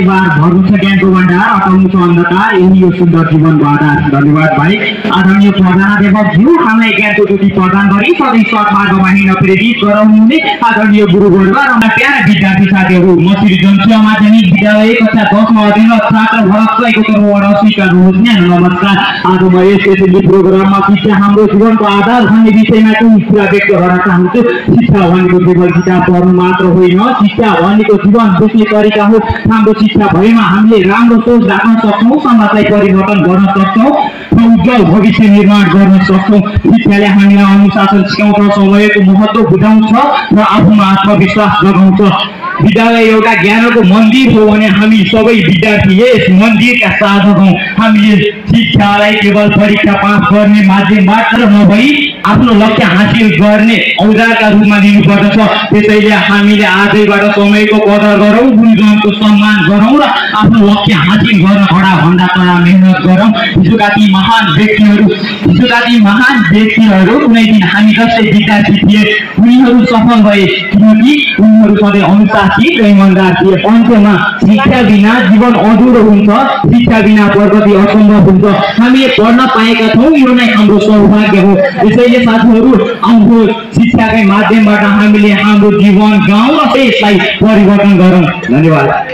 भर्नु छ ज्ञानको भण्डार, अटाउनु छ अन्धकार, यही यो सुन्दर जीवनको आधार। धन्यवाद भाइ। आदरणीय प्रधानाध्यापकज्यू, हामीलाई ज्ञानको ज्योति प्रदान गरी सधैँ सद्मार्गमा हिँड्न प्रेरित गराउनुहुने आदरणीय गुरुवर्ग र प्यारा विद्यार्थी साथीहरू, म श्री जनसेवा माध्यमिक विद्यालय कक्षा 10 मा अध्ययनरत छात्र भरत साईको तर्फबाट स्वीकार्नुहोस् न्यानो नमस्कार। आज म यस एसेम्बली प्रोग्राममा शिक्षा हाम्रो जीवनको आधार भन्ने विषयमा केही कुरा व्यक्त गर्न चाहन्छु। शिक्षा भनेको केवल किताब पढ्नु मात्र होइन, शिक्षा भनेको जीवन बुझ्ने तरिका हो। हाम्रो शिक्षा भएमा हामीले राम्रो सोच राख्न सक्छौँ, समाजलाई परिवर्तन गर्न सक्छौँ, उज्जवल भविष्य निर्माण गर्न सक्छौँ। शिक्षाले हामीलाई अनुशासन सिकाउँछ, समयको महत्त्व बुझाउँछ र आफूमा आत्मविश्वास जगाउँछ। विद्यालय एउटा ज्ञानको मन्दिर हो भने हामी सबै विद्यार्थी यस मन्दिरका साधक हौँ। हामीले शिक्षालाई केवल परीक्षा पास गर्ने माध्यम मात्र नभई आफ्नो लक्ष्य हासिल गर्ने औजारका रूपमा लिनुपर्दछ। त्यसैले हामीले आजैबाट समयको कदर गरौँ, गुरुजनको सम्मान गरौँ र आफ्नो लक्ष्य हासिल गर्न कडा कडा मेहनत गरौँ। हिजोका ती महान व्यक्तिहरू कुनै दिन हामी जस्तै विद्यार्थी थिए, उनीहरू सफल भए किनकि उनीहरू सधैँ अनुशासित र इमानदार थिए। अन्त्यमा शिक्षा बिना जीवन अधुरो हुन्छ, शिक्षा बिना प्रगति असम्भव हुन्छ। हामीले पढ्न पाएका छौँ, यो नै हाम्रो सौभाग्य हो। त्यसैले साथीहरू, आउँदो शिक्षाकै माध्यमबाट हामीले हाम्रो जीवन, गाउँ र देशलाई परिवर्तन गरौँ। धन्यवाद।